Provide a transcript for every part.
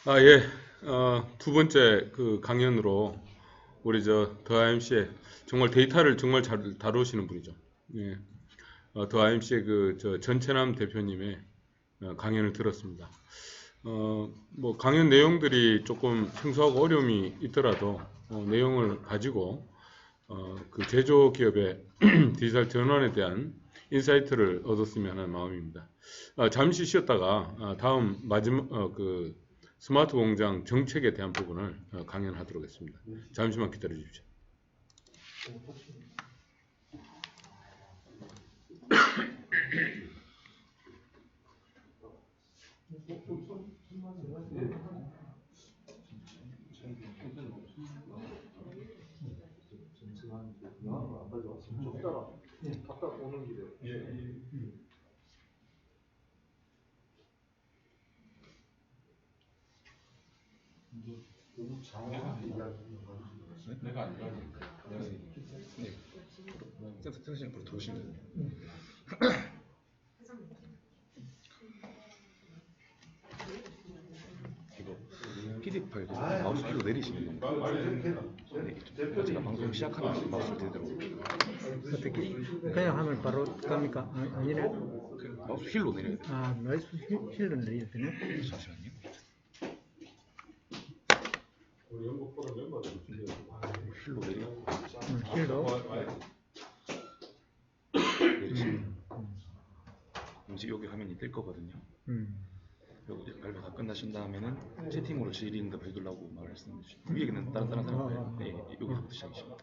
예. 두 번째 그 강연으로 우리 더 IMC의 정말 데이터를 정말 잘 다루시는 분이죠. 예. 더 IMC의 전채남 대표님의 강연을 들었습니다. 뭐 강연 내용들이 조금 생소하고 어려움이 있더라도 내용을 가지고 그 제조 기업의 디지털 전환에 대한 인사이트를 얻었으면 하는 마음입니다. 잠시 쉬었다가 다음 마지막 그 스마트 공장 정책에 대한 부분을 강연하도록 하겠습니다. 잠시만 기다려 주십시오. 내가 아니라 센터장 앞으로 들어오시면 돼요. 이거 PDF 파일 마우스 휠로 내리시면 제가 방송 시작하면 마우스를 들더라고요. 어떻게 그냥 하면 바로 갑니까? 아니네. 마우스 휠로 내려야 돼요. 마우스 휠로 내려야 되네. 잠시만요. 우리 연구 포럼 멤버들 휠로 내리고 휠로. 내리시면 이제 여기 화면이 뜰 거거든요. 여기 발표 다 끝나신 다음에는 채팅으로 질의응답 해달라고 말씀해 주시고 위에는 다른 사람 네, 여기서부터 시작이십니다.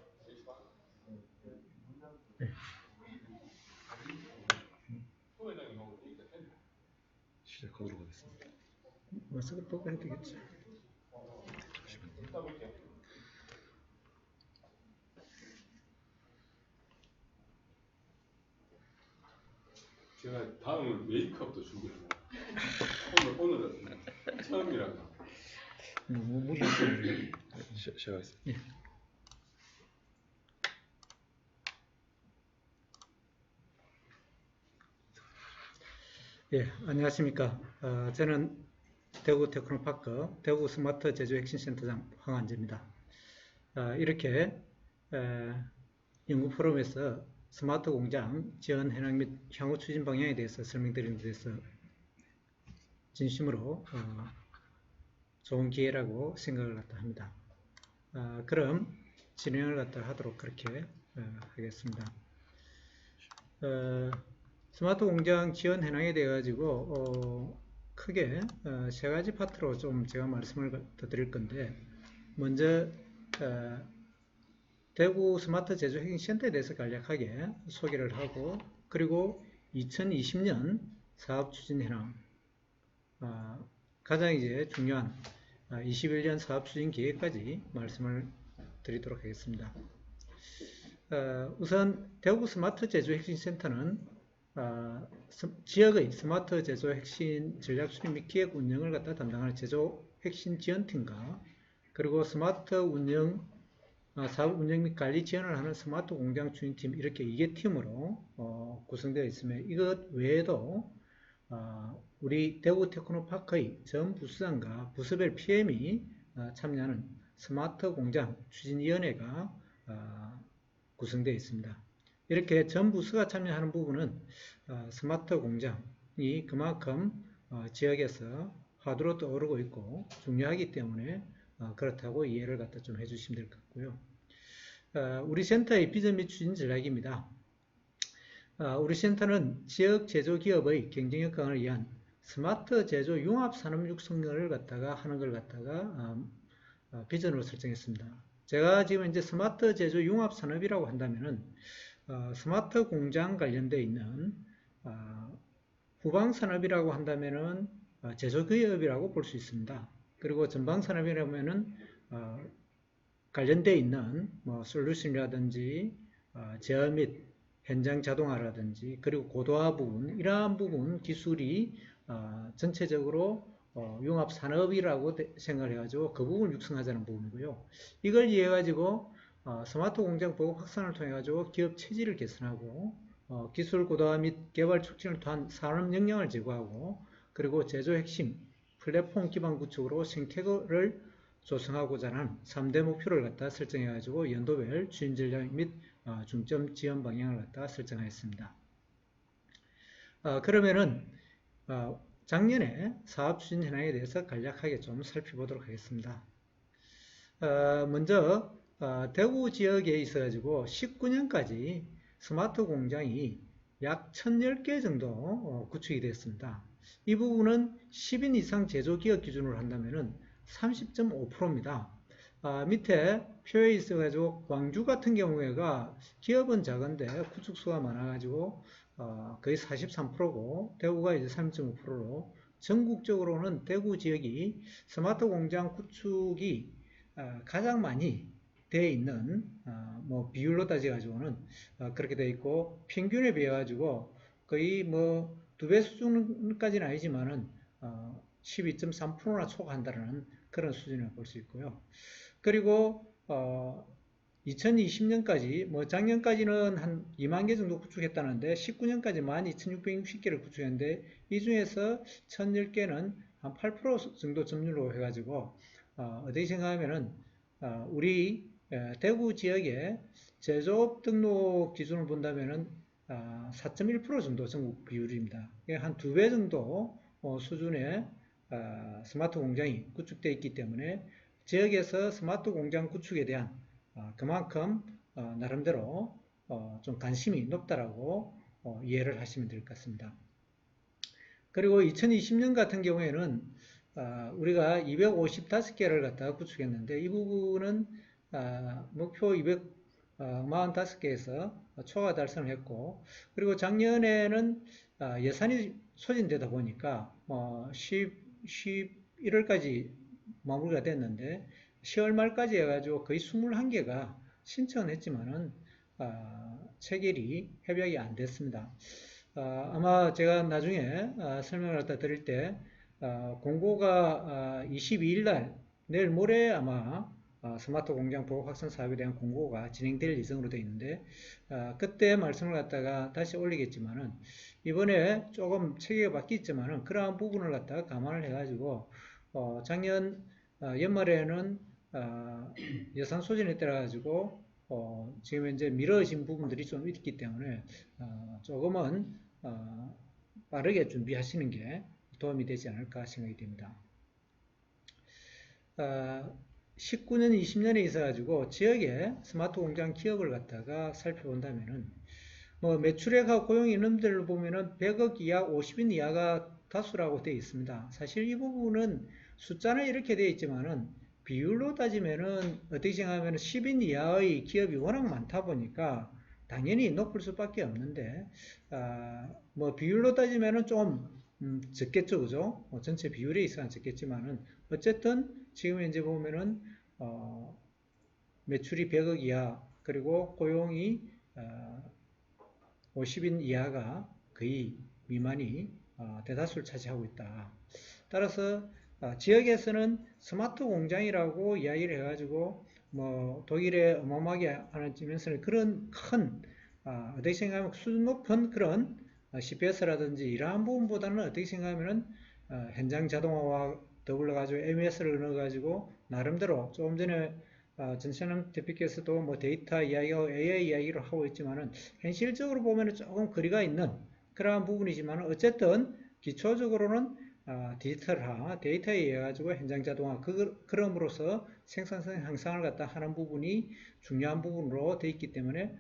시작하도록 하겠습니다. 마스크 보고 해야 되겠지. 잠시만요. 제가 다음은 메이크업도 준비해요. 오늘은 처음이라서. 무리하게. 시작하겠습니다. 예. 예, 안녕하십니까. 저는 대구 테크노파크 대구 스마트 제조 혁신센터장 황한재입니다. 이렇게 연구 포럼에서 스마트 공장 지원 현황 및 향후 추진 방향에 대해서 설명드리는 데 대해서 진심으로 좋은 기회라고 생각을 갖다 합니다. 그럼 진행을 갖다 하도록 그렇게 하겠습니다. 스마트 공장 지원 현황에 대해 가지고 크게 세 가지 파트로 좀 제가 말씀을 더 드릴 건데, 먼저 대구 스마트 제조 혁신센터에 대해서 간략하게 소개를 하고, 그리고 2020년 사업 추진 현황, 가장 이제 중요한 21년 사업 추진 계획까지 말씀을 드리도록 하겠습니다. 우선 대구 스마트 제조 혁신센터는 지역의 스마트 제조 혁신 전략 수립 및 기획 운영을 갖다 담당하는 제조 혁신 지원팀과, 그리고 스마트 운영 사업 운영 및 관리 지원을 하는 스마트 공장 추진팀, 이렇게 2개 팀으로 구성되어 있으며, 이것 외에도 우리 대구 테크노파크의 전 부수장과 부서별 PM이 참여하는 스마트 공장 추진위원회가 구성되어 있습니다. 이렇게 전 부서가 참여하는 부분은 스마트 공장이 그만큼 지역에서 화두로 떠오르고 있고 중요하기 때문에 그렇다고 이해를 갖다 좀 해주시면 될 것 같고요. 우리 센터의 비전 및 추진 전략입니다. 우리 센터는 지역 제조기업의 경쟁력 강화를 위한 스마트 제조 융합 산업 육성을 갖다가 하는 걸 갖다가 비전으로 설정했습니다. 제가 지금 이제 스마트 제조 융합 산업이라고 한다면은 스마트 공장 관련되어 있는 후방 산업이라고 한다면은 제조기업이라고 볼 수 있습니다. 그리고 전방 산업이라면은 관련되어 있는 뭐 솔루션이라든지 제어 및 현장 자동화라든지, 그리고 고도화 부분, 이러한 부분 기술이 전체적으로 융합 산업이라고 생각을 해가지고 그 부분을 육성하자는 부분이고요. 이걸 이해해가지고 스마트 공장 보급 확산을 통해가지고 기업 체질을 개선하고 기술 고도화 및 개발 촉진을 통한 산업 역량을 제고하고, 그리고 제조 핵심 플랫폼 기반 구축으로 생태를 조성하고자 하는 3대 목표를 갖다 설정해가지고 연도별 추진 전략 및 중점 지원 방향을 갖다 설정하였습니다. 그러면은 작년에 사업 추진 현황에 대해서 간략하게 좀 살펴보도록 하겠습니다. 먼저 대구 지역에 있어가지고 19년까지 스마트 공장이 약 1010개 정도 구축이 됐습니다. 이 부분은 10인 이상 제조기업 기준으로 한다면 30.5%입니다. 밑에 표에 있어가지고 광주 같은 경우에가 기업은 작은데 구축수가 많아가지고 거의 43%고 대구가 이제 3.5%로 전국적으로는 대구 지역이 스마트 공장 구축이 가장 많이 되어 있는 뭐 비율로 따져가지고는 그렇게 되어 있고 평균에 비해 가지고 거의 뭐 2배 수준까지는 아니지만은 12.3%나 초과한다는 그런 수준을 볼 수 있고요. 그리고 2020년까지 뭐 작년까지는 한 2만 개 정도 구축했다는데 19년까지 12,660개를 구축했는데 이 중에서 1,010개는 한 8% 정도 점유율로 해가지고 어떻게 생각하면은 우리 대구 지역의 제조업 등록 기준을 본다면은 4.1% 정도 전국 비율입니다. 한 2배 정도 수준의 스마트 공장이 구축되어 있기 때문에 지역에서 스마트 공장 구축에 대한 그만큼 나름대로 좀 관심이 높다라고 이해를 하시면 될 것 같습니다. 그리고 2020년 같은 경우에는 우리가 255개를 갖다가 구축했는데 이 부분은 목표 245개에서 초과 달성을 했고 그리고 작년에는 예산이 소진되다 보니까 11월까지 마무리가 됐는데 10월 말까지 해가지고 거의 21개가 신청은 했지만은 체결이 협약이 안 됐습니다. 아마 제가 나중에 설명을 갖다 드릴 때 공고가 22일 날 내일 모레 아마 스마트 공장 보급 확산 사업에 대한 공고가 진행될 예정으로 되어 있는데 그때 말씀을 갖다가 다시 올리겠지만은 이번에 조금 체계가 바뀌었지만은 그러한 부분을 갖다가 감안을 해가지고 작년 연말에는 예산 소진에 따라 가지고 지금 현재 미뤄진 부분들이 좀 있기 때문에 조금은 빠르게 준비하시는 게 도움이 되지 않을까 생각이 됩니다. 19년, 20년에 있어가지고 지역의 스마트 공장 기업을 갖다가 살펴본다면은 뭐 매출액하고 고용 인원들을 보면은 100억 이하, 50인 이하가 다수라고 되어 있습니다. 사실 이 부분은 숫자는 이렇게 되어 있지만은 비율로 따지면은 어떻게 생각하면 10인 이하의 기업이 워낙 많다 보니까 당연히 높을 수밖에 없는데 뭐 비율로 따지면은 좀 적겠죠, 그죠? 전체 비율에 있어서는 적겠지만은 어쨌든 지금 현재 보면은 매출이 100억 이하 그리고 고용이 50인 이하가 거의 미만이 대다수를 차지하고 있다. 따라서 지역에서는 스마트 공장이라고 이야기를 해가지고 뭐 독일에 어마어마하게 하는 지면서는 그런 큰 어떻게 생각하면 수준 높은 그런 CPS라든지 이러한 부분보다는 어떻게 생각하면은 현장 자동화와 더불어 가지고 MES를 넣어가지고 나름대로 조금 전에 전천남 대표께서도 뭐 데이터 이야기하고 AI 이야기를 하고 있지만은 현실적으로 보면은 조금 거리가 있는 그러한 부분이지만 어쨌든 기초적으로는 디지털화, 데이터에 의해 가지고 현장 자동화 그럼으로써 생산성 향상을 갖다 하는 부분이 중요한 부분으로 되어 있기 때문에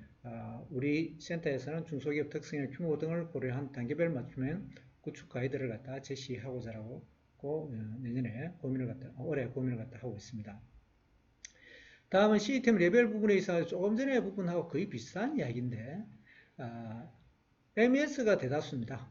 우리 센터에서는 중소기업 특성의 규모 등을 고려한 단계별 맞춤형 구축 가이드를 갖다 제시하고자 하고 내년에 올해 고민을 갖다 하고 있습니다. 다음은 시스템 레벨 부분에 있어서 조금 전에 부분하고 거의 비슷한 이야기인데 MES가 대다수입니다.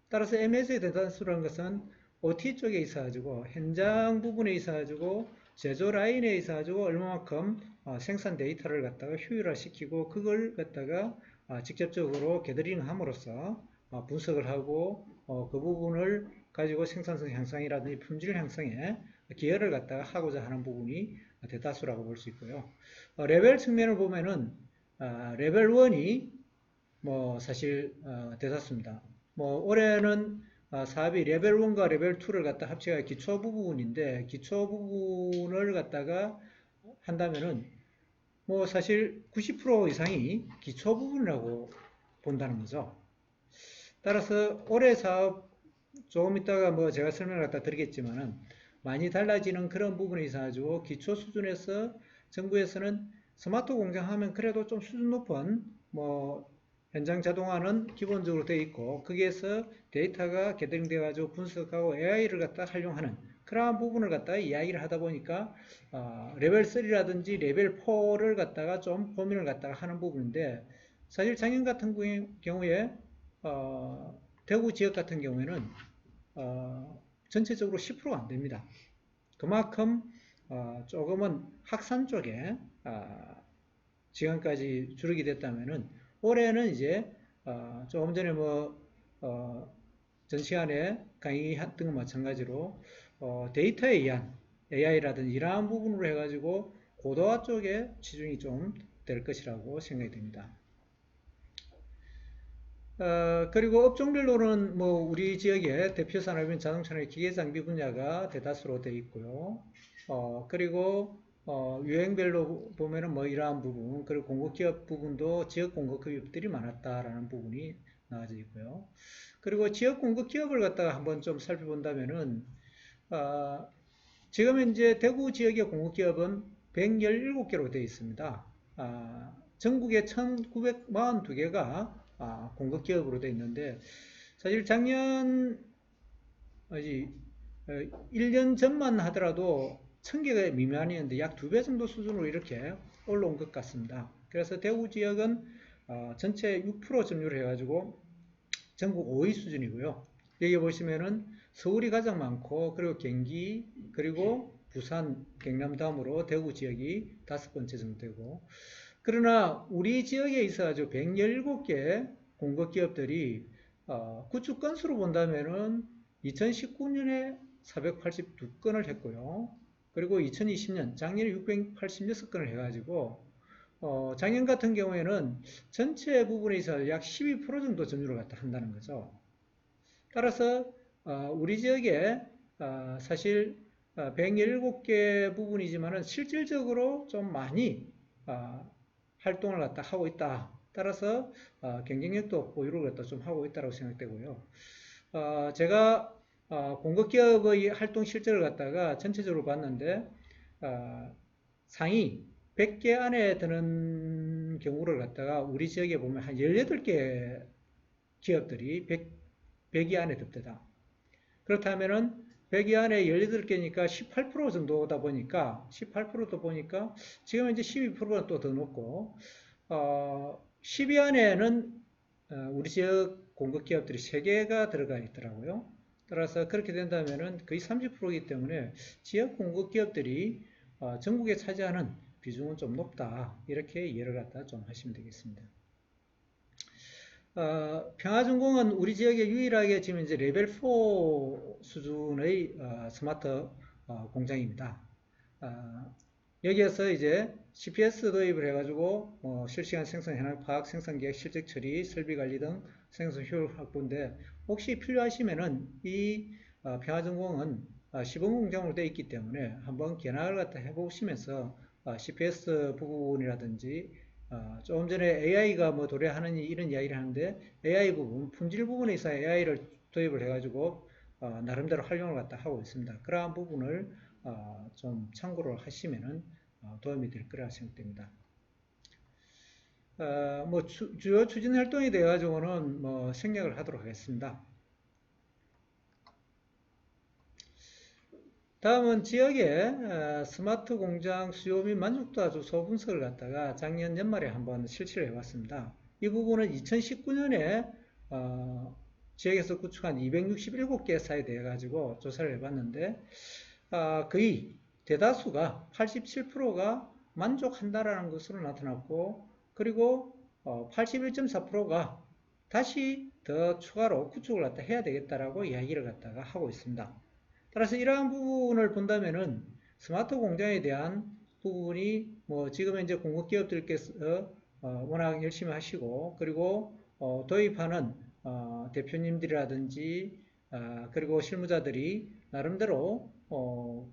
따라서 MES의 대다수라는 것은 OT 쪽에 있어가지고 현장 부분에 있어가지고 제조 라인에 있어가지고 얼마만큼 생산 데이터를 갖다가 효율화시키고 그걸 갖다가 직접적으로 게더링 함으로써 분석을 하고 그 부분을 가지고 생산성 향상이라든지 품질 향상에 기여를 갖다가 하고자 하는 부분이 대다수라고 볼 수 있고요. 레벨 측면을 보면은 레벨 1이 뭐 사실 대다수입니다. 뭐 올해는 사업이 레벨 1과 레벨 2를 갖다 합쳐가 기초 부분인데 기초 부분을 갖다가 한다면은 뭐 사실 90% 이상이 기초 부분이라고 본다는 거죠. 따라서 올해 사업 조금 이따가 뭐 제가 설명을 갖다 드리겠지만은 많이 달라지는 그런 부분에 있어가지고 기초 수준에서 정부에서는 스마트 공장 하면 그래도 좀 수준 높은 뭐 현장 자동화는 기본적으로 되어 있고 거기에서 데이터가 게더링 돼가지고 분석하고 AI를 갖다 활용하는 그러한 부분을 갖다가 이야기를 하다 보니까 레벨 3라든지 레벨 4를 갖다가 좀 고민을 갖다가 하는 부분인데 사실 작년 같은 경우에 대구 지역 같은 경우에는 전체적으로 10%가 안 됩니다. 그만큼 조금은 확산 쪽에 지금까지 주력이 됐다면은 올해는 이제 조금 전에 전 시간에 강의했던 것 마찬가지로 데이터에 의한 AI라든지 이러한 부분으로 해가지고 고도화 쪽에 치중이 좀 될 것이라고 생각이 됩니다. 그리고 업종별로는 뭐 우리 지역의 대표 산업인 자동차나 기계장비 분야가 대다수로 되어 있고요. 그리고 유형별로 보면은 뭐 이러한 부분, 그리고 공급기업 부분도 지역 공급기업들이 많았다라는 부분이 나와져 있고요. 그리고 지역 공급기업을 갖다가 한번 좀 살펴본다면은 지금 현재 대구 지역의 공급기업은 117개로 되어 있습니다. 전국에 1942개가 공급기업으로 되어 있는데 사실 작년 1년 전만 하더라도 1000개가 미만이었는데 약 2배 정도 수준으로 이렇게 올라온 것 같습니다. 그래서 대구 지역은 전체 6% 점유를 해가지고 전국 5위 수준이고요. 여기 보시면은 서울이 가장 많고 그리고 경기 그리고 부산, 경남 다음으로 대구 지역이 5번째 정도 되고 그러나 우리 지역에 있어가지고 117개 공급기업들이 구축 건수로 본다면은 2019년에 482건을 했고요. 그리고 2020년 작년에 686건을 해가지고 작년 같은 경우에는 전체 부분에 있어서 약 12% 정도 점유를 갖다 한다는 거죠. 따라서 우리 지역에 사실 117개 부분이지만은 실질적으로 좀 많이 활동을 갖다 하고 있다. 따라서 경쟁력도 보유를 갖다 좀 하고 있다고 생각되고요. 제가 공급기업의 활동 실적을 갖다가 전체적으로 봤는데 상위 100개 안에 드는 경우를 갖다가 우리 지역에 보면 한 18개 기업들이 100위 안에 듭니다. 그렇다면은 100위 안에 18개니까 18% 정도다 보니까 18%도 보니까 지금 이제 12%가 또 더 높고 10위 안에는 우리 지역 공급기업들이 3개가 들어가 있더라고요. 따라서 그렇게 된다면은 거의 30%이기 때문에 지역 공급기업들이 전국에 차지하는 비중은 좀 높다. 이렇게 이해를 갖다 좀 하시면 되겠습니다. 평화전공은 우리 지역에 유일하게 지금 이제 레벨 4 수준의 스마트 공장입니다. 여기에서 이제 CPS 도입을 해가지고 실시간 생산 현황 파악, 생산 계획, 실적 처리, 설비 관리 등 생산 효율 확보인데 혹시 필요하시면은 이 평화전공은 시범 공장으로 되어 있기 때문에 한번 견학을 갖다 해보시면서 CPS 부분이라든지 조금 전에 AI가 뭐 도래하는 이런 이야기를 하는데 AI 부분, 품질 부분에 있어 AI를 도입을 해가지고 나름대로 활용을 갖다 하고 있습니다. 그러한 부분을 좀 참고를 하시면은 도움이 될 거라 생각됩니다. 뭐 주요 추진 활동에 대해 가지고는 뭐 생략을 하도록 하겠습니다. 다음은 지역의 스마트 공장 수요 및 만족도 주소 분석을 갖다가 작년 연말에 한번 실시를 해봤습니다. 이 부분은 2019년에 지역에서 구축한 267개 사에 대해 가지고 조사를 해봤는데 거의 대다수가 87%가 만족한다라는 것으로 나타났고 그리고 81.4%가 다시 더 추가로 구축을 갖다 해야 되겠다라고 이야기를 갖다가 하고 있습니다. 따라서 이러한 부분을 본다면은 스마트 공장에 대한 부분이 뭐 지금 현재 공급기업들께서 워낙 열심히 하시고 그리고 도입하는 대표님들이라든지 그리고 실무자들이 나름대로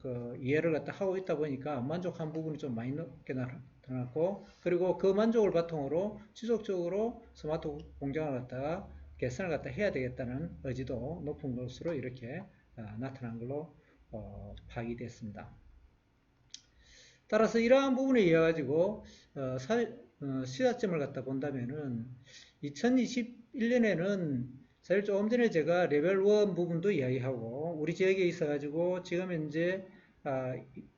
그 이해를 갖다 하고 있다 보니까 만족한 부분이 좀 많이 높게 나타났고, 그리고 그 만족을 바탕으로 지속적으로 스마트 공장을 갖다가 개선을 갖다 해야 되겠다는 의지도 높은 것으로 이렇게 나타난 걸로 파악이 됐습니다. 따라서 이러한 부분에 의해 가지고 시사점을 갖다 본다면은 2021년에는 사실 조금 전에 제가 레벨 1 부분도 이야기하고 우리 지역에 있어 가지고 지금 현재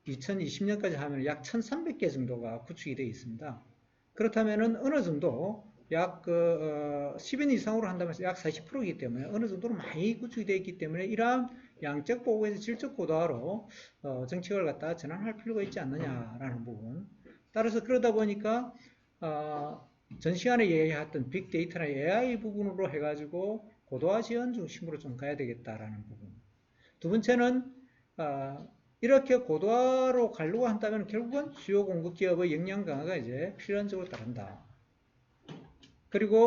2020년까지 하면 약 1300개 정도가 구축이 되어 있습니다. 그렇다면은 어느 정도 약 10인 이상으로 한다면 약 40%이기 때문에 어느 정도로 많이 구축이 되어 있기 때문에 이러한 양적 보고에서 질적 고도화로 정책을 갖다 전환할 필요가 있지 않느냐라는 부분. 따라서 그러다 보니까 전 시간에 얘기했던 빅데이터나 AI 부분으로 해가지고 고도화 지원 중심으로 좀 가야 되겠다라는 부분. 두 번째는 이렇게 고도화로 가려고 한다면 결국은 주요 공급 기업의 역량 강화가 이제 필연적으로 따른다. 그리고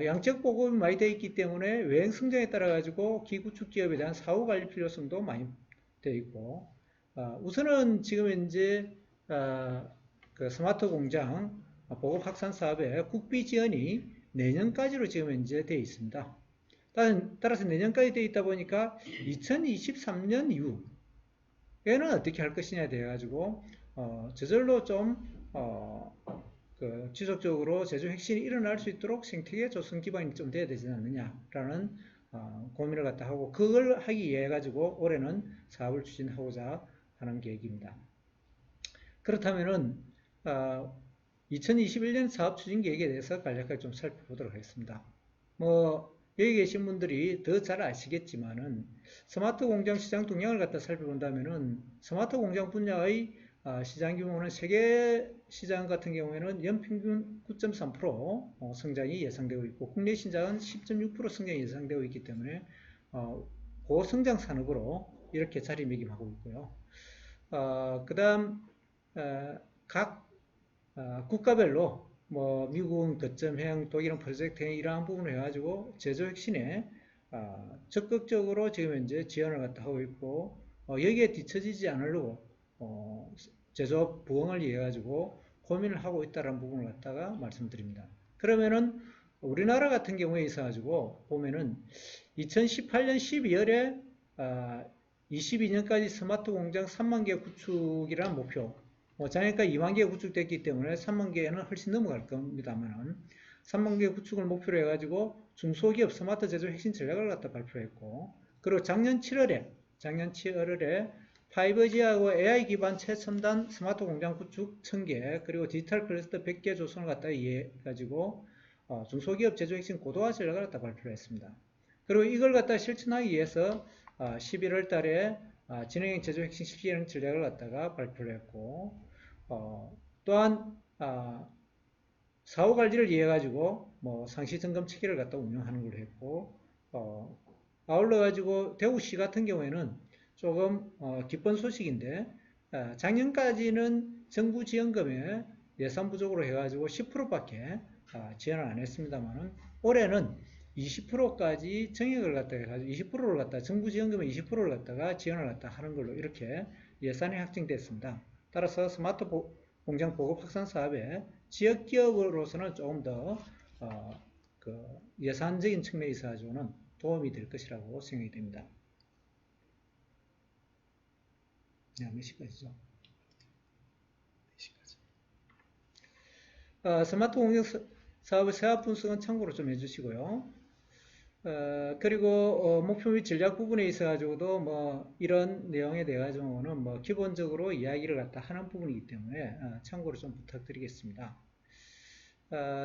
양적 보급이 많이 되어 있기 때문에 외형 성장에 따라 가지고 기구축 기업에 대한 사후 관리 필요성도 많이 되어 있고, 우선은 지금 현재 그 스마트 공장 보급 확산 사업의 국비 지원이 내년까지로 지금 현재 되어 있습니다. 따라서 내년까지 되어 있다 보니까 2023년 이후에는 어떻게 할 것이냐에 대해 가지고 저절로 좀 지속적으로 제조 혁신이 일어날 수 있도록 생태계 조성 기반이 좀 돼야 되지 않느냐라는 고민을 갖다 하고, 그걸 하기 위해 가지고 올해는 사업을 추진하고자 하는 계획입니다. 그렇다면은 2021년 사업 추진 계획에 대해서 간략하게 좀 살펴보도록 하겠습니다. 여기 계신 분들이 더 잘 아시겠지만은 스마트 공장 시장 동향을 갖다 살펴본다면은 스마트 공장 분야의 시장 규모는 세계 시장 같은 경우에는 연평균 9.3% 성장이 예상되고 있고, 국내 시장은 10.6% 성장이 예상되고 있기 때문에 고성장 산업으로 이렇게 자리매김하고 있고요. 그 다음 각 국가별로 미국은 거점형, 독일은 프로젝트형 이러한 부분을 해가지고 제조 혁신에 적극적으로 지금 현재 지원을 갖다 하고 있고, 여기에 뒤처지지 않으려고 제조업 부흥을 위해 가지고 고민을 하고 있다는 부분을 갖다가 말씀드립니다. 그러면은 우리나라 같은 경우에 있어 가지고 보면은 2018년 12월에 22년까지 스마트 공장 3만 개 구축이라는 목표, 작년까지 2만 개 구축됐기 때문에 3만 개는 훨씬 넘어갈 겁니다만은 3만 개 구축을 목표로 해가지고 중소기업 스마트 제조 혁신 전략을 갖다 발표했고, 그리고 작년 7월에 5G하고 AI 기반 최첨단 스마트 공장 구축 1000개, 그리고 디지털 클러스터 100개 조성을 갖다 이해가지고 중소기업 제조 혁신 고도화 전략을 갖다 발표했습니다. 그리고 이걸 갖다 실천하기 위해서 11월 달에 진행형 제조 혁신 실시하는 전략을 갖다가 발표를 했고, 또한 사후 관리를 위해 가지고 상시 점검 체계를 갖다 운영하는 걸로 했고, 아울러 가지고 대구시 같은 경우에는 조금 기쁜 소식인데, 작년까지는 정부 지원금에 예산 부족으로 해가지고 10%밖에 지원을 안 했습니다만은 올해는 20%까지 정액을 갖다가 해가지고 20%를 갖다 정부 지원금의 20%를 갖다가 지원을 갖다 하는 걸로 이렇게 예산이 확정됐습니다. 따라서 스마트 공장 보급 확산 사업에 지역 기업으로서는 조금 더 예산적인 측면에 있어서는 도움이 될 것이라고 생각이 됩니다. 몇 시까지죠? 4시까지. 스마트 공장 사업의 사업 분석은 참고로 좀 해주시고요. 그리고 목표 및 전략 부분에 있어가지고도 이런 내용에 대해서는 기본적으로 이야기를 갖다 하는 부분이기 때문에 참고로 좀 부탁드리겠습니다.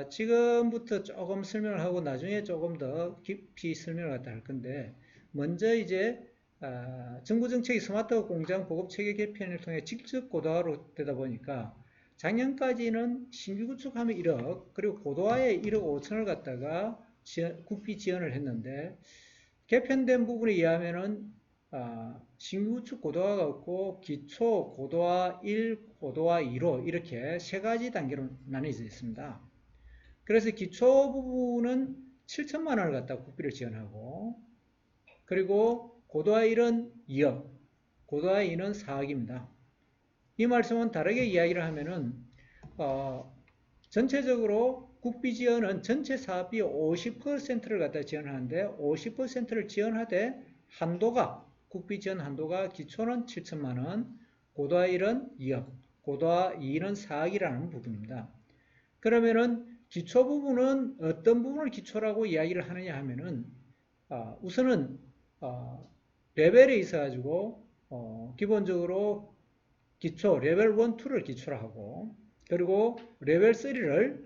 지금부터 조금 설명을 하고 나중에 조금 더 깊이 설명을 갖다 할 건데, 먼저 이제 정부 정책이 스마트 공장 보급 체계 개편을 통해 직접 고도화로 되다 보니까 작년까지는 신규 구축하면 1억, 그리고 고도화에 1억 5천을 갖다가 국비 지원을 했는데, 개편된 부분에 의하면은 신규 구축 고도화가 없고 기초 고도화 1, 고도화 2로 이렇게 세 가지 단계로 나뉘어져 있습니다. 그래서 기초 부분은 7천만 원을 갖다가 국비를 지원하고, 그리고 고도화 1은 2억, 고도화 2는 4억입니다. 이 말씀은 다르게 이야기를 하면은 전체적으로 국비 지원은 전체 사업비 50%를 갖다 지원하는데 50%를 지원하되 한도가 국비 지원 한도가 기초는 7천만 원, 고도화 1은 2억, 고도화 2는 4억이라는 부분입니다. 그러면은 기초 부분은 어떤 부분을 기초라고 이야기를 하느냐 하면은 우선은 레벨에 있어 가지고 기본적으로 기초 레벨 1, 2를 기초로 하고 그리고 레벨 3를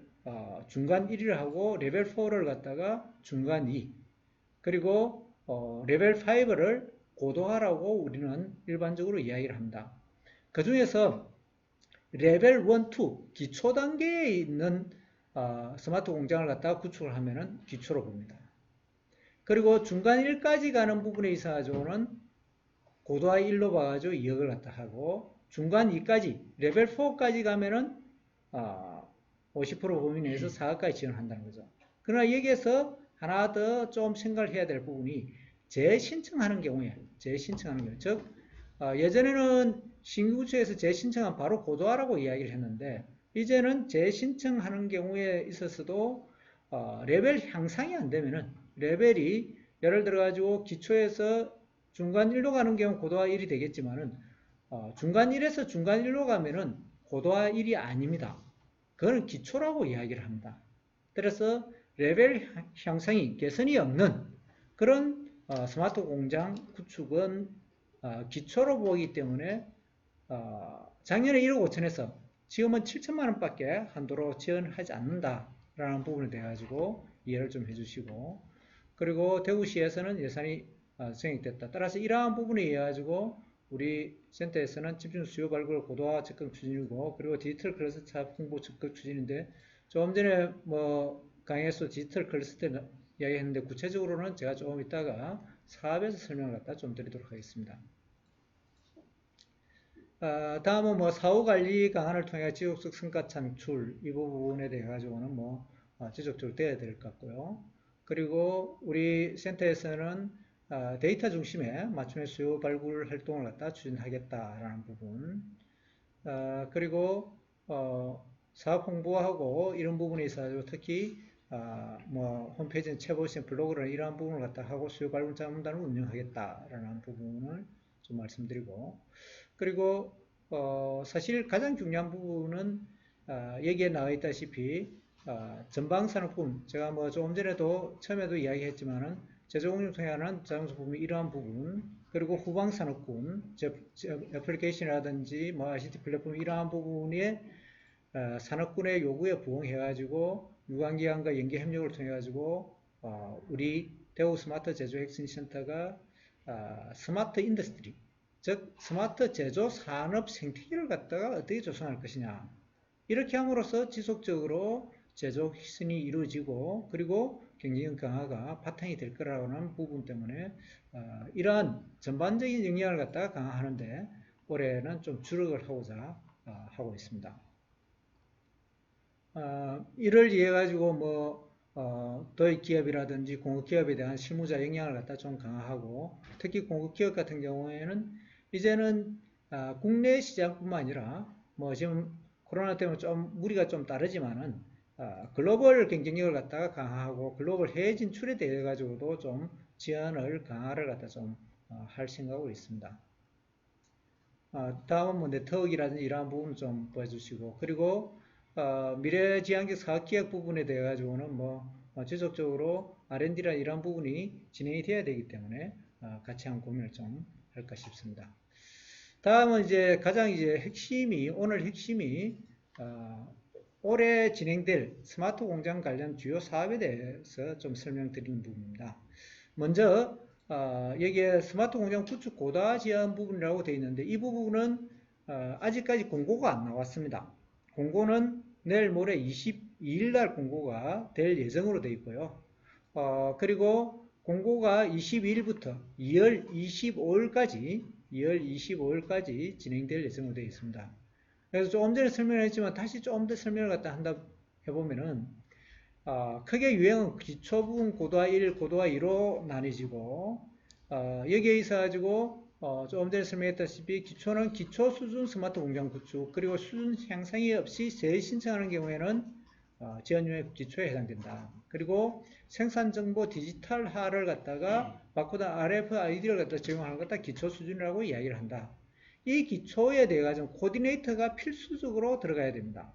중간 1을 하고 레벨 4를 갖다가 중간 2 그리고 레벨 5를 고도화라고 우리는 일반적으로 이야기를 합니다. 그 중에서 레벨 1, 2 기초 단계에 있는 스마트 공장을 갖다가 구축을 하면은 기초로 봅니다. 그리고 중간 1까지 가는 부분에 있어 가지고는 고도화 1로 봐가지고 2억을 갖다 하고 중간 2까지 레벨 4까지 가면은 50% 범위 내에서 4억까지 지원한다는 거죠. 그러나 여기에서 하나 더 좀 생각을 해야 될 부분이 재신청하는 경우에 즉 예전에는 신규구축에서 재신청은 바로 고도화라고 이야기를 했는데 이제는 재신청하는 경우에 있어서도 레벨 향상이 안 되면은 레벨이 예를 들어 가지고 기초에서 중간 1로 가는 경우 고도화 1이 되겠지만은 중간 1에서 중간 1로 가면은 고도화 1이 아닙니다. 그거는 기초라고 이야기를 합니다. 그래서 레벨 향상이 개선이 없는 그런 스마트 공장 구축은 기초로 보기 때문에 작년에 1억 5천에서 지금은 7천만 원밖에 한도로 지원하지 않는다라는 부분에 대해 가지고 이해를 좀 해주시고 그리고 대구시에서는 예산이 증액됐다. 따라서 이러한 부분에 의해 가지고 우리 센터에서는 집중 수요 발굴 고도화 적극 추진이고 그리고 디지털 클러스터 사업 홍보 적극 추진인데 조금 전에 강의에서 디지털 클러스터 이야기했는데 구체적으로는 제가 조금 이따가 사업에서 설명을 갖다 좀 드리도록 하겠습니다. 다음은 사후 관리 강화를 통해 지속적 성과 창출 이 부분에 대해 가지고는 지속적으로 돼야 될 것 같고요. 그리고 우리 센터에서는 데이터 중심의 맞춤의 수요 발굴 활동을 갖다 추진하겠다라는 부분. 그리고 사업 홍보하고 이런 부분에 있어서 특히 홈페이지 채보신 블로그나 이러한 부분을 갖다 하고 수요 발굴 자문단을 운영하겠다라는 부분을 좀 말씀드리고 그리고 사실 가장 중요한 부분은 여기에 나와 있다시피 전방산업군 제가 조금 전에도 처음에도 이야기했지만은 제조공정 통해 하는 자동차 부분의 이러한 부분 그리고 후방산업군 애플리케이션이라든지 ICT 플랫폼 이러한 부분의 산업군의 요구에 부응해 가지고 유관기관과 연계 협력을 통해 가지고 우리 대구 스마트 제조 혁신센터가 스마트 인더스트리 즉 스마트 제조 산업 생태계를 갖다가 어떻게 조성할 것이냐 이렇게 함으로써 지속적으로 제조 혁신이 이루어지고 그리고 경쟁력 강화가 바탕이 될 거라는 부분 때문에 이러한 전반적인 역량을 갖다가 강화하는데 올해는 좀 주력을 하고자 하고 있습니다. 이를 위해 가지고 도입 기업이라든지 공급 기업에 대한 실무자 역량을 갖다 좀 강화하고 특히 공급 기업 같은 경우에는 이제는 국내 시장뿐만 아니라 지금 코로나 때문에 좀 무리가 좀 따르지만은 글로벌 경쟁력을 갖다가 강화하고 글로벌 해외 진출에 대해 가지고도 좀 지원을 강화를 갖다 좀 할 생각으로 있습니다. 다음은 네트워크라든지 이러한 부분 좀 보여주시고 그리고 미래지향적 사업기획 부분에 대해 가지고는 지속적으로 R&D라 이러한 부분이 진행이 돼야 되기 때문에 같이 한번 고민을 좀 할까 싶습니다. 다음은 가장 핵심이 오늘 핵심이 올해 진행될 스마트 공장 관련 주요 사업에 대해서 좀 설명드리는 부분입니다. 먼저 여기에 스마트 공장 구축 고도화 지원 부분이라고 되어 있는데 이 부분은 아직까지 공고가 안 나왔습니다. 공고는 내일 모레 22일 날 공고가 될 예정으로 되어 있고요. 그리고 공고가 22일부터 2월 25일까지 진행될 예정으로 되어 있습니다. 그래서 조금 전에 설명을 했지만 다시 조금 더 설명을 갖다 한다 해보면은 크게 유형은 기초 부분 고도화 1, 고도화 2로 나뉘어지고 여기에 있어가지고 조금 전에 설명했다시피 기초는 기초 수준 스마트 공장 구축, 그리고 수준 향상이 없이 재신청하는 경우에는 지원율의 기초에 해당된다. 그리고 생산정보 디지털화를 갖다가 바꾸다 RFID를 갖다 제공하는 것다 기초 수준이라고 이야기를 한다. 이 기초에 대해 가지고 코디네이터가 필수적으로 들어가야 됩니다.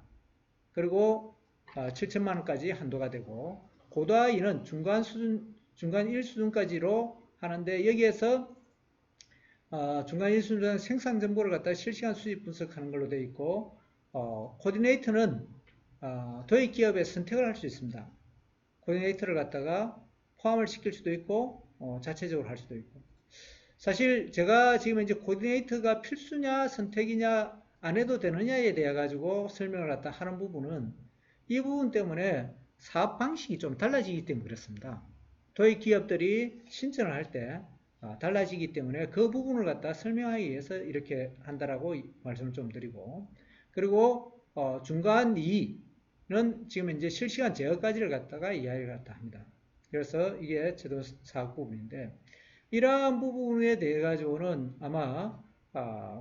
그리고 7천만 원까지 한도가 되고, 고도화 2는 중간 수준, 중간 1수준까지로 하는데, 여기에서 중간 1수준 생산 정보를 갖다 실시간 수집 분석하는 걸로 되어 있고, 코디네이터는 도입 기업의 선택을 할 수 있습니다. 코디네이터를 갖다가 포함을 시킬 수도 있고, 자체적으로 할 수도 있고. 사실 제가 지금 이제 코디네이터가 필수냐 선택이냐 안 해도 되느냐에 대해 가지고 설명을 갖다 하는 부분은 이 부분 때문에 사업 방식이 좀 달라지기 때문에 그렇습니다. 도입 기업들이 신청을 할 때 달라지기 때문에 그 부분을 갖다 설명하기 위해서 이렇게 한다라고 말씀을 좀 드리고, 그리고 중간 2는 지금 이제 실시간 제어까지를 갖다가 이야기를 갖다 합니다. 그래서 이게 제도 사업 부분인데, 이러한 부분에 대해 가지고는 아마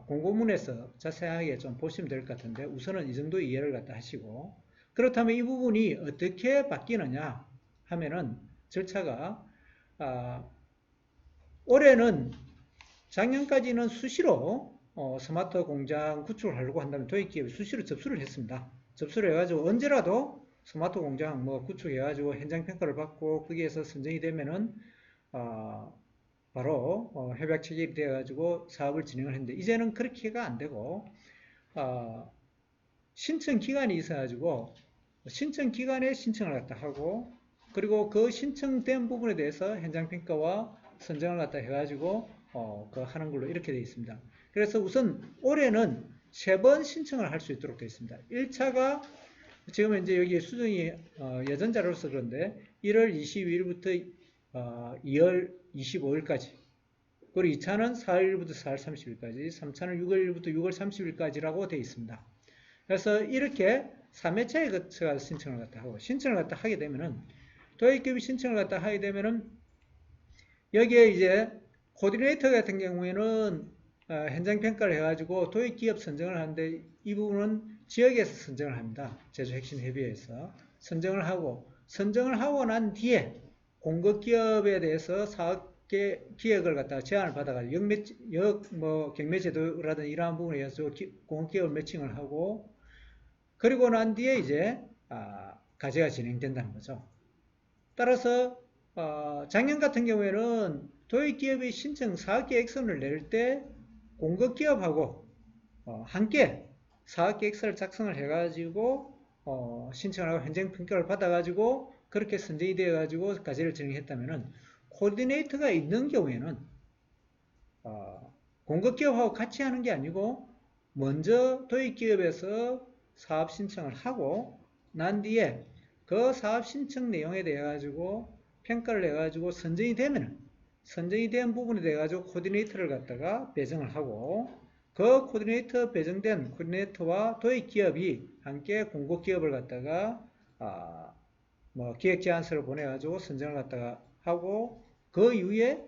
공고문에서 자세하게 좀 보시면 될 것 같은데, 우선은 이 정도 이해를 갖다 하시고, 그렇다면 이 부분이 어떻게 바뀌느냐 하면은 절차가 올해는 작년까지는 수시로 스마트 공장 구축을 하려고 한다면 도입기업이 수시로 접수를 했습니다. 접수를 해가지고 언제라도 스마트 공장 구축해가지고 현장 평가를 받고 거기에서 선정이 되면은 바로 협약 체결이 되어가지고 사업을 진행을 했는데, 이제는 그렇게가 안 되고 신청 기간이 있어가지고 신청 기간에 신청을 갖다 하고, 그리고 그 신청된 부분에 대해서 현장 평가와 선정을 갖다 해가지고 그 하는 걸로 이렇게 되어 있습니다. 그래서 우선 올해는 3번 신청을 할 수 있도록 되어 있습니다. 1차가 지금 이제 여기 수정이 예전 자료로서 그런데 1월 22일부터 2월 25일까지, 그리고 2차는 4일부터 4월 30일까지, 3차는 6일부터 6월 30일까지라고 되어 있습니다. 그래서 이렇게 3회차에 거쳐서 신청을 갖다 하고, 신청을 갖다 하게 되면은, 도입기업이 신청을 갖다 하게 되면은, 여기에 이제 코디네이터 같은 경우에는 현장 평가를 해가지고 도입기업 선정을 하는데, 이 부분은 지역에서 선정을 합니다. 제조혁신협의회에서 선정을 하고, 선정을 하고 난 뒤에 공급기업에 대해서 사업 기획을 갖다가 제안을 받아가지고 경매제도라든지 이러한 부분에 의해서 공급기업을 매칭을 하고, 그리고 난 뒤에 이제 과제가 진행된다는 거죠. 따라서 작년 같은 경우에는 도입기업이 신청 사업계획서를 낼 때 공급기업하고 함께 사업계획서를 작성을 해가지고 신청을 하고 현장 평가를 받아가지고 그렇게 선정이 되어가지고 과제를 진행했다면은, 코디네이터가 있는 경우에는 공급기업하고 같이 하는 게 아니고 먼저 도입기업에서 사업 신청을 하고 난 뒤에 그 사업 신청 내용에 대해 가지고 평가를 해가지고 선정이 되면은, 선정이 된 부분에 대해 가지고 코디네이터를 갖다가 배정을 하고, 그 코디네이터 배정된 코디네이터와 도입기업이 함께 공급기업을 갖다가 기획 제안서를 보내가지고 선정을 갖다가 하고, 그 이후에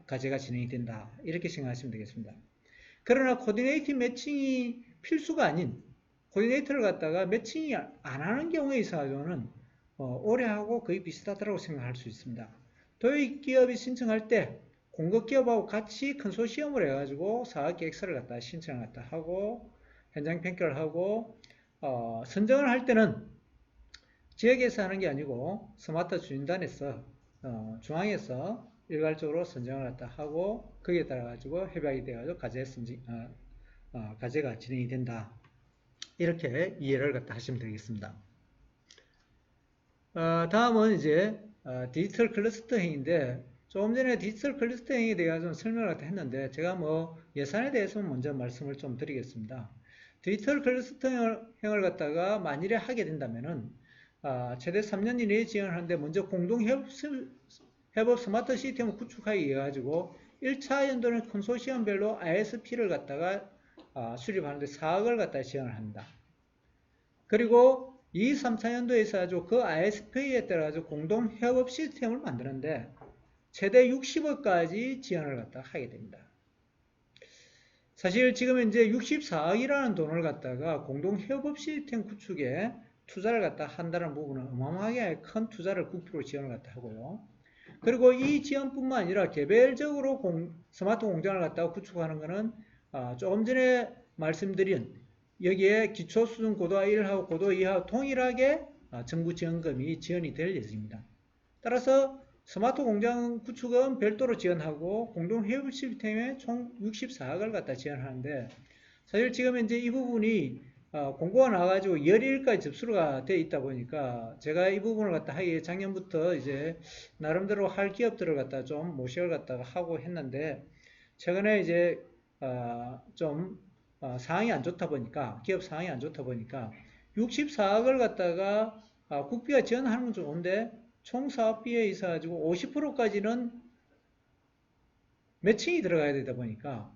과제가 진행이 된다, 이렇게 생각하시면 되겠습니다. 그러나 코디네이터 매칭이 필수가 아닌 코디네이터를 갖다가 매칭이 안 하는 경우에 있어서는 올해하고 거의 비슷하다고 생각할 수 있습니다. 도입기업이 신청할 때 공급기업하고 같이 컨소시엄을 해가지고 사업계획서를 갖다 신청을 갖다 하고 현장 평가를 하고, 선정을 할 때는 지역에서 하는 게 아니고 스마트 추진단에서 중앙에서 일괄적으로 선정을 갖다 하고, 거기에 따라 가지고 협약이 되어가지고 과제가 진행이 된다, 이렇게 이해를 갖다 하시면 되겠습니다. 다음은 이제 디지털 클러스터행인데, 조금 전에 디지털 클러스터행에 대해서 좀 설명을 갖다 했는데, 제가 예산에 대해서 먼저 말씀을 좀 드리겠습니다. 디지털 클러스터행을 갖다가 만일에 하게 된다면은 최대 3년 이내에 지원하는데, 먼저 공동협업 스마트 시스템을 구축하기 위해 가지고 1차 연도는 컨소시엄별로 ISP를 갖다가 수립하는데 4억을 갖다 지원을 합니다. 그리고 2, 3, 4년도에 있어가지고 그 ISP에 따라서 공동 협업 시스템을 만드는데 최대 60억까지 지원을 갖다 하게 됩니다. 사실 지금 이제 64억이라는 돈을 갖다가 공동협업 시스템 구축에 투자를 갖다 한다는 부분은 어마어마하게 큰 투자를 국비로 지원을 갖다 하고요. 그리고 이 지원뿐만 아니라 개별적으로 스마트 공장을 갖다가 구축하는 것은 조금 전에 말씀드린 여기에 기초수준 고도 1하고 고도 2하고 동일하게 정부 지원금이 지원이 될 예정입니다. 따라서 스마트 공장 구축은 별도로 지원하고 공동협업 시스템에 총 64억을 갖다 지원하는데 사실 지금 이제 이 부분이 공고가 나와가지고 11일까지 접수가 되어 있다 보니까 제가 이 부분을 갖다 하기에 작년부터 이제 나름대로 할 기업들을 갖다 좀 모시를 갖다가 하고 했는데 최근에 이제 좀 상황이 안 좋다 보니까 기업 상황이 안 좋다 보니까 64억을 갖다가 국비가 지원하는 건 좋은데 총 사업비에 있어가지고 50%까지는 매칭이 들어가야 되다 보니까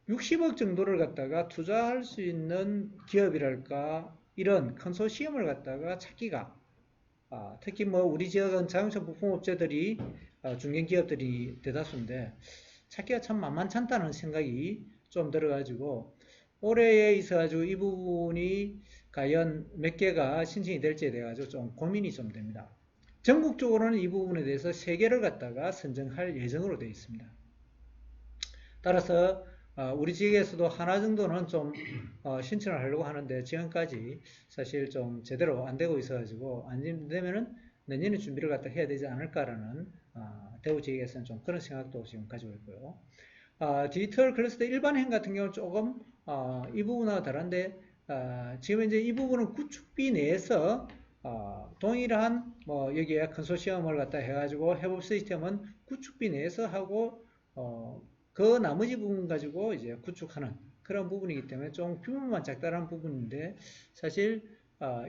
60억 정도를 갖다가 투자할 수 있는 기업이랄까 이런 컨소시엄을 갖다가 찾기가 특히 뭐 우리 지역은 자동차 부품업체들이 중견기업들이 대다수인데 찾기가 참 만만찮다는 생각이 좀 들어가지고 올해에 있어가지고 이 부분이 과연 몇 개가 신청이 될지에 대해 가지고 좀 고민이 좀 됩니다. 전국적으로는 이 부분에 대해서 3개를 갖다가 선정할 예정으로 되어 있습니다. 따라서 우리 지역에서도 하나 정도는 좀 신청을 하려고 하는데 지금까지 사실 좀 제대로 안 되고 있어가지고 안 되면은 내년에 준비를 갖다 해야 되지 않을까라는 대구 지역에서는 좀 그런 생각도 지금 가지고 있고요. 디지털 클러스터 일반행 같은 경우는 조금 이 부분과 다른데 지금 이제 이 부분은 구축비 내에서 동일한 뭐 여기에 컨소시엄을 갖다 해가지고 협업 시스템은 구축비 내에서 하고 그 나머지 부분 가지고 이제 구축하는 그런 부분이기 때문에 좀 규모만 작다란 부분인데 사실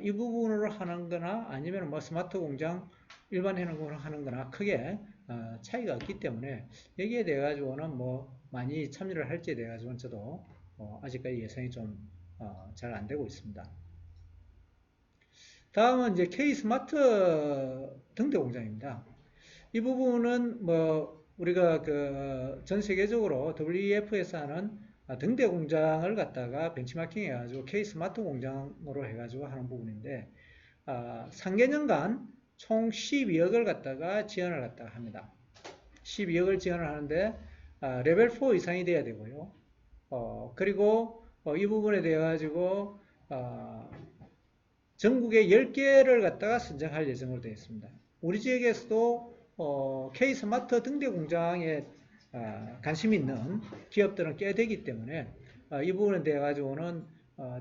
이 부분으로 하는 거나 아니면 뭐 스마트 공장 일반 해놓은 하는 거나 크게 차이가 없기 때문에 여기에 대해 가지고는 뭐 많이 참여를 할지에 대해 가지고는 저도 아직까지 예상이 좀 잘 안 되고 있습니다. 다음은 이제 K 스마트 등대 공장입니다. 이 부분은 뭐 우리가 그 전 세계적으로 WEF에서 하는 등대 공장을 갖다가 벤치마킹 해가지고 K 스마트 공장으로 해가지고 하는 부분인데 3개년간 총 12억을 갖다가 지원을 갖다가 합니다. 12억을 지원을 하는데 레벨 4 이상이 돼야 되고요. 그리고 이 부분에 대해 가지고 전국에 10개를 갖다가 선정할 예정으로 되어 있습니다. 우리 지역에서도 K 스마트 등대 공장에 관심 있는 기업들은 꽤 되기 때문에 이 부분에 대해 가지고는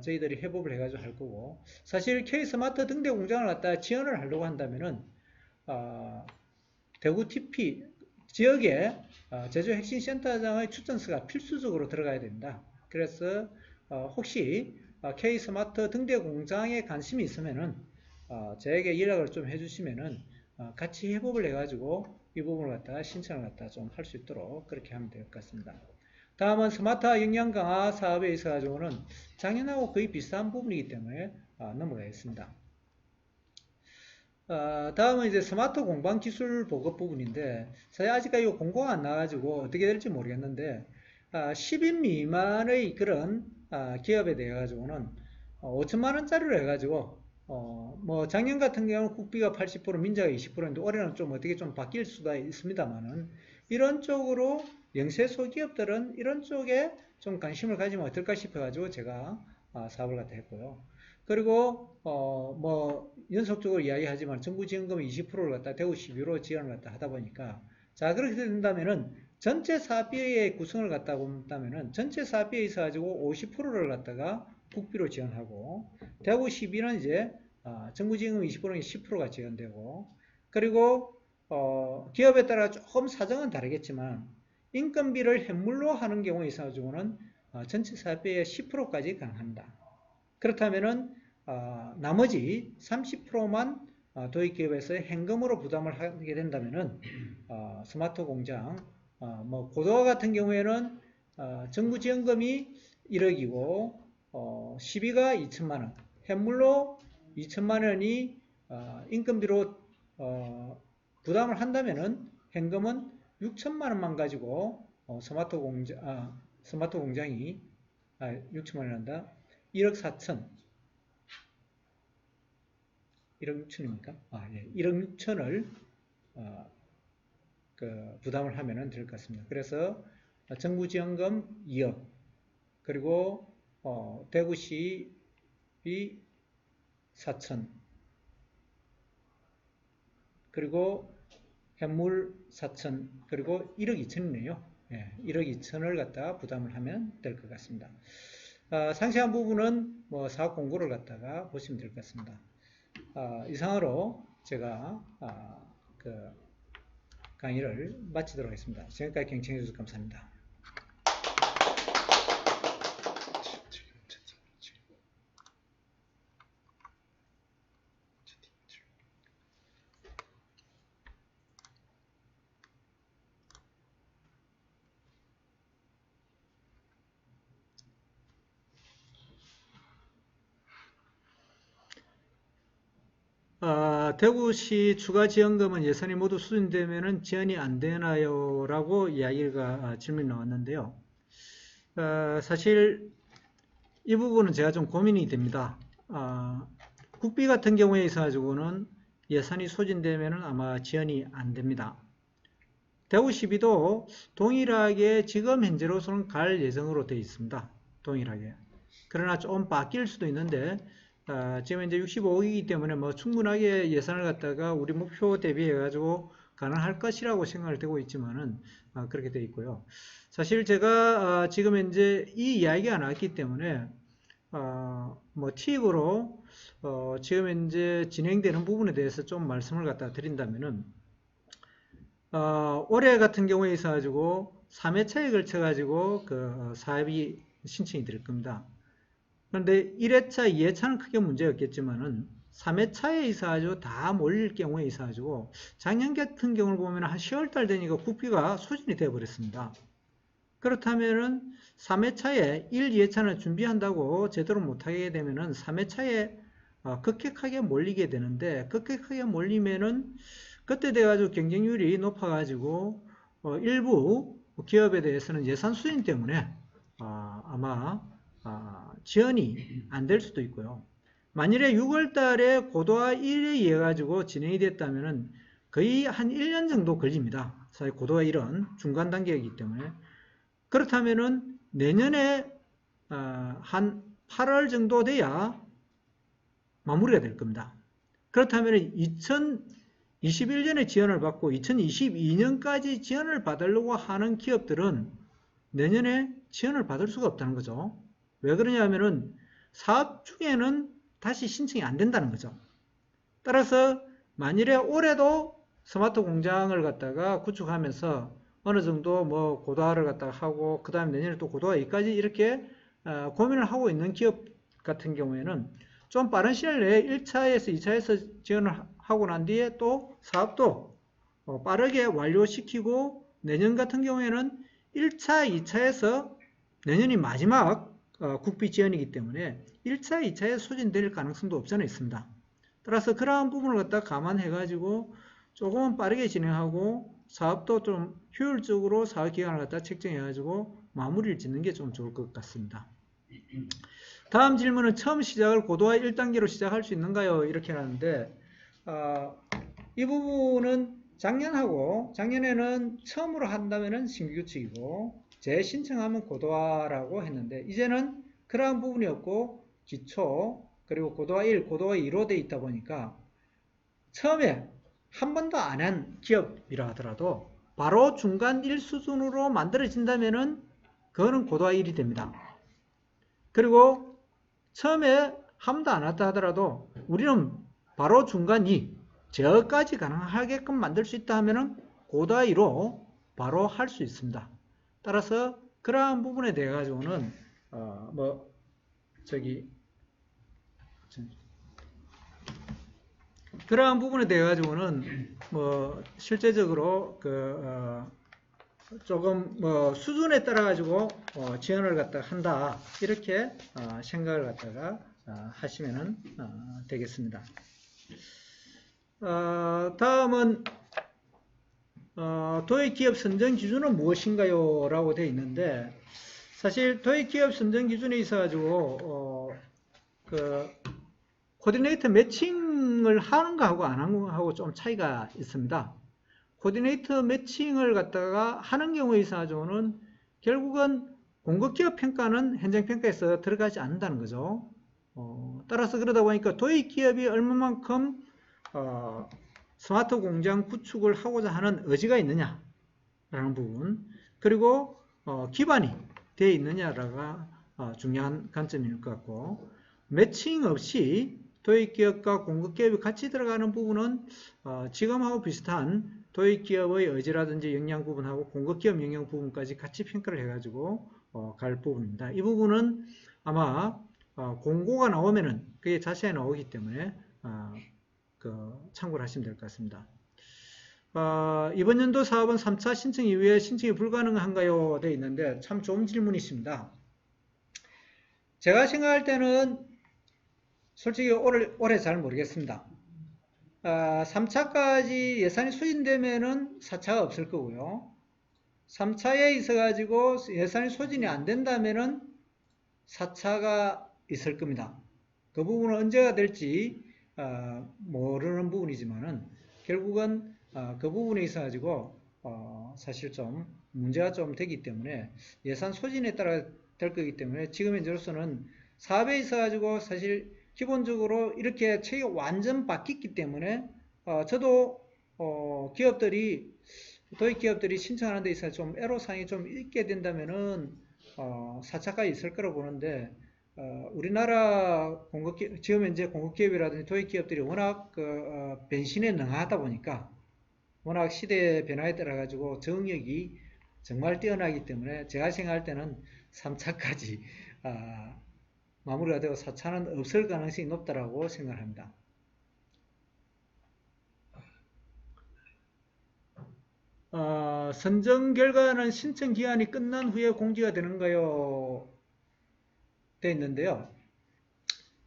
저희들이 협업을 해가지고 할 거고 사실 K 스마트 등대 공장을 갖다가 지원을 하려고 한다면은 대구 TP 지역에 제조 핵심 센터장의 추천서가 필수적으로 들어가야 됩니다. 그래서 혹시 K 스마트 등대 공장에 관심이 있으면은 저에게 연락을 좀 해주시면은 같이 협업을 해가지고 이 부분을 갖다가 신청을 갖다가 좀 할 수 있도록 그렇게 하면 될 것 같습니다. 다음은 스마트화 역량 강화 사업에 있어가지고는 작년하고 거의 비슷한 부분이기 때문에 넘어가겠습니다. 다음은 이제 스마트 공방 기술 보급 부분인데 사실 아직까지 이 공고가 안 나와가지고 어떻게 될지 모르겠는데 10인 미만의 그런 기업에 대해 가지고는 5천만원짜리로 해가지고 뭐 작년 같은 경우는 국비가 80% 민자가 20%인데 올해는 좀 어떻게 좀 바뀔 수가 있습니다만은 이런 쪽으로 영세 소기업들은 이런 쪽에 좀 관심을 가지면 어떨까 싶어 가지고 제가 사업을 갖다 했고요. 그리고 뭐 연속적으로 이야기하지만 정부 지원금 20%를 갖다 대구 12로 지원을 갖다 하다 보니까 자 그렇게 된다면은 전체 사업비의 구성을 갖다 본다면은 전체 사업비에 있어 가지고 50%를 갖다가 국비로 지원하고 대구 12는 이제 정부 지원금 20%는 10%가 지원되고 그리고 기업에 따라 조금 사정은 다르겠지만 인건비를 현물로 하는 경우에 있어 가지고는 전체 사업비의 10%까지 가능합니다. 그렇다면은 나머지 30%만 도입기업에서 현금으로 부담을 하게 된다면은 스마트 공장 뭐 고도화 같은 경우에는 정부 지원금이 1억이고 시비가 2천만원 현물로 2천만원이 인건비로 부담을 한다면은 현금은 6천만 원만 가지고 스마트 공장이 6천만 원 한다. 1억 4천 1억 6천입니까? 예. 1억 6천을 부담을 하면 될 것 같습니다. 그래서 정부 지원금 2억, 그리고 대구시비 4천, 그리고 현물 4천, 그리고 1억 2천이네요. 예, 1억 2천을 갖다가 부담을 하면 될 것 같습니다. 상세한 부분은 사업 공고를 갖다가 보시면 될 것 같습니다. 이상으로 제가 강의를 마치도록 하겠습니다. 지금까지 경청해 주셔서 감사합니다. 대구시 추가 지원금은 예산이 모두 수준되면 지원이 안 되나요? 라고 이야기가 질문이 나왔는데요. 사실 이 부분은 제가 좀 고민이 됩니다. 국비 같은 경우에 있어가지고는 예산이 소진되면 아마 지원이 안 됩니다. 대구시비도 동일하게 지금 현재로서는 갈 예정으로 되어 있습니다. 동일하게. 그러나 좀 바뀔 수도 있는데 지금 이제 65억이기 때문에 충분하게 예산을 갖다가 우리 목표 대비해 가지고 가능할 것이라고 생각을 되고 있지만은 그렇게 되어 있고요. 사실 제가 지금 이제 이 이야기가 나왔기 때문에 팁으로 지금 이제 진행되는 부분에 대해서 좀 말씀을 갖다 드린다면은 올해 같은 경우에 있어 가지고 3회차에 걸쳐 가지고 사업이 신청이 될 겁니다. 그런데 1회차, 2회차는 크게 문제가 없겠지만은 3회차에 있어가지고 다 몰릴 경우에 있어가지고 작년 같은 경우를 보면 한 10월달 되니까 국비가 소진이 되어버렸습니다. 그렇다면은 3회차에 1, 2회차는 준비한다고 제대로 못하게 되면은 3회차에 급격하게 몰리게 되는데, 급격하게 몰리면은 그때 돼가지고 경쟁률이 높아가지고 일부 기업에 대해서는 예산 수준 때문에 아마 지원이 안 될 수도 있고요. 만일에 6월 달에 고도화 1에 의해 가지고 진행이 됐다면은 거의 한 1년 정도 걸립니다. 사실 고도화 1은 중간 단계이기 때문에. 그렇다면은 내년에 한 8월 정도 돼야 마무리가 될 겁니다. 그렇다면 2021년에 지원을 받고 2022년까지 지원을 받으려고 하는 기업들은 내년에 지원을 받을 수가 없다는 거죠. 왜 그러냐면은 사업 중에는 다시 신청이 안 된다는 거죠. 따라서 만일에 올해도 스마트 공장을 갖다가 구축하면서 어느 정도 고도화를 갖다가 하고 그 다음에 내년에 또 고도화 2까지 이렇게 고민을 하고 있는 기업 같은 경우에는 좀 빠른 시일 내에 1차에서 2차에서 지원을 하고 난 뒤에 또 사업도 빠르게 완료시키고 내년 같은 경우에는 1차, 2차에서 내년이 마지막 국비 지원이기 때문에 1차, 2차에 소진될 가능성도 없지 않아 있습니다. 따라서 그러한 부분을 갖다 감안해 가지고 조금은 빠르게 진행하고 사업도 좀 효율적으로 사업 기간을 갖다 책정해 가지고 마무리를 짓는 게 좀 좋을 것 같습니다. 다음 질문은 처음 시작을 고도화 1단계로 시작할 수 있는가요? 이렇게 하는데 이 부분은 작년에는 처음으로 한다면은 신규규칙이고 재신청하면 고도화라고 했는데 이제는 그러한 부분이 없고 기초 그리고 고도화 1, 고도화 2로 되어 있다 보니까 처음에 한 번도 안 한 기업이라 하더라도 바로 중간 1 수준으로 만들어진다면은 그거는 고도화 1이 됩니다. 그리고 처음에 한 번도 안 왔다 하더라도 우리는 바로 중간 2, 저까지 가능하게끔 만들 수 있다 하면은 고도화 2로 바로 할 수 있습니다. 따라서 그러한 부분에 대해 가지고는 그러한 부분에 대해 가지고는 실제적으로 조금 수준에 따라 가지고 지원을 갖다가 한다 이렇게 생각을 갖다가 하시면은 되겠습니다. 다음은 도액 기업 선정 기준은 무엇인가요? 라고 되어 있는데, 사실 도액 기업 선정 기준에 있어가지고, 코디네이터 매칭을 하는 거하고 안 하는 거하고 좀 차이가 있습니다. 코디네이터 매칭을 갖다가 하는 경우에 있어가지고는 결국은 공급기업 평가는 현장평가에서 들어가지 않는다는 거죠. 따라서 그러다 보니까 도입 기업이 얼마만큼 스마트 공장 구축을 하고자 하는 의지가 있느냐라는 부분, 그리고 기반이 되어 있느냐가 중요한 관점일 것 같고, 매칭 없이 도입 기업과 공급 기업이 같이 들어가는 부분은 지금하고 비슷한 도입 기업의 의지라든지 역량 부분하고 공급 기업 역량 부분까지 같이 평가를 해가지고 갈 부분입니다. 이 부분은 아마 공고가 나오면은 그게 자세히 나오기 때문에 참고를 하시면 될 것 같습니다. 이번 연도 사업은 3차 신청 이후에 신청이 불가능한가요? 되어 있는데 참 좋은 질문이십니다. 제가 생각할 때는 솔직히 올해 잘 모르겠습니다. 3차까지 예산이 소진되면은 4차가 없을 거고요. 3차에 있어가지고 예산이 소진이 안 된다면은 4차가 있을 겁니다. 그 부분은 언제가 될지 모르는 부분이지만은 결국은 그 부분에 있어가지고 사실 좀 문제가 좀 되기 때문에 예산 소진에 따라 될 거기 때문에 지금 현재로서는 사업에 있어가지고 사실 기본적으로 이렇게 체계 완전 바뀌었기 때문에 저도 도입 기업들이 신청하는 데 있어서 좀 애로사항이 좀 있게 된다면은 4차까지 있을 거라고 보는데 우리나라 지금 현재 공급기업이라든지 도입 기업들이 워낙 변신에 능하다 보니까 워낙 시대 변화에 따라 가지고 적응력이 정말 뛰어나기 때문에 제가 생각할 때는 3차까지 마무리가 되고 4차는 없을 가능성이 높다라고 생각합니다. 선정 결과는 신청 기한이 끝난 후에 공지가 되는가요? 되어 있는데요.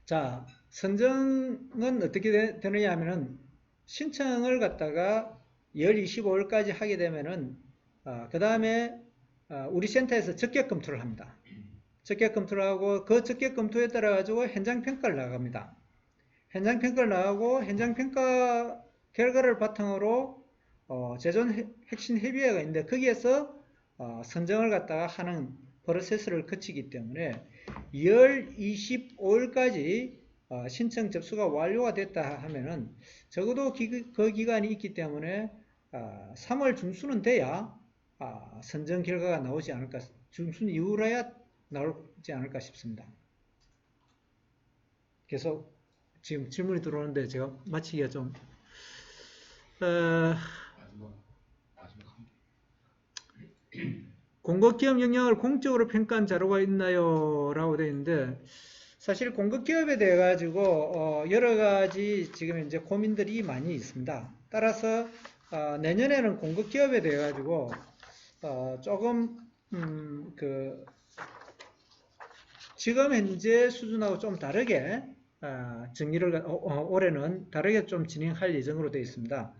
자, 선정은 어떻게 되느냐 하면은 신청을 갖다가 10월 25일까지 하게 되면은 그 다음에 우리 센터에서 적격 검토를 합니다. 적격 검토를 하고 그 적격 검토에 따라 가지고 현장 평가를 나갑니다. 현장 평가를 나가고 현장 평가 결과를 바탕으로 제존 핵심 협의회가 있는데 거기에서 선정을 갖다가 하는 프로세스를 거치기 때문에 2월 25일까지 신청 접수가 완료가 됐다 하면은 적어도 그 기간이 있기 때문에 3월 중순은 돼야 선정 결과가 나오지 않을까, 중순 이후라야 나오지 않을까 싶습니다. 계속 지금 질문이 들어오는데 제가 마치기가 좀 공급기업 역량을 공적으로 평가한 자료가 있나요? 라고 되어 있는데 사실 공급기업에 대해 가지고 여러 가지 지금 이제 고민들이 많이 있습니다. 따라서 내년에는 공급기업에 대해 가지고 조금 지금 현재 수준하고 좀 다르게 정리를 올해는 다르게 좀 진행할 예정으로 되어 있습니다.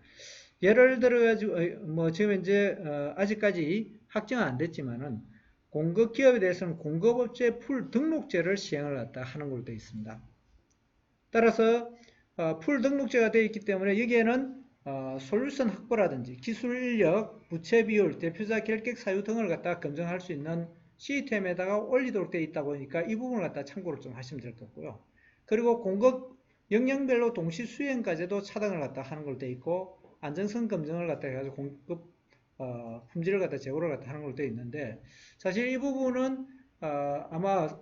예를 들어 가지고 지금 현재 아직까지 확정은 안 됐지만은 공급기업에 대해서는 공급업체 풀 등록제를 시행을 갖다 하는 걸로 되어 있습니다. 따라서 풀 등록제가 되어 있기 때문에 여기에는 솔루션 확보라든지 기술 인력, 부채 비율, 대표자 결격 사유 등을 갖다 검증할 수 있는 시스템에다가 올리도록 되어 있다 보니까 이 부분을 갖다 참고를 좀 하시면 될 것 같고요. 그리고 공급 역량별로 동시 수행까지도 차등을 갖다 하는 걸로 되어 있고 안정성 검증을 갖다 해가지고 공급 품질을 갖다 제고를 갖다 하는 걸로 되어 있는데 사실 이 부분은 아마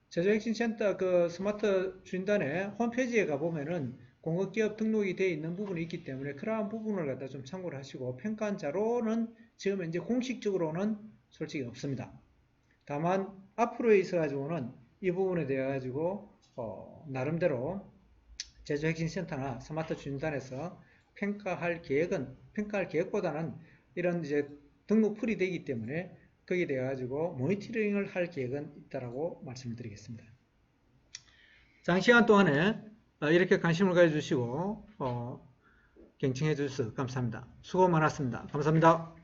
제조혁신센터 그 스마트 주인단의 홈페이지에 가보면은 공급기업 등록이 되어 있는 부분이 있기 때문에 그러한 부분을 갖다 좀 참고를 하시고 평가한 자료는 지금 현재 공식적으로는 솔직히 없습니다. 다만 앞으로에 있어 가지고는 이 부분에 대해 가지고 나름대로 제조혁신센터나 스마트 주인단에서 평가할 계획보다는 이런 이제 등록풀이 되기 때문에 거기에 대해 가지고 모니터링을 할 계획은 있다라고 말씀을 드리겠습니다. 장시간 동안에 이렇게 관심을 가져주시고 경청해 주셔서 감사합니다. 수고 많았습니다. 감사합니다.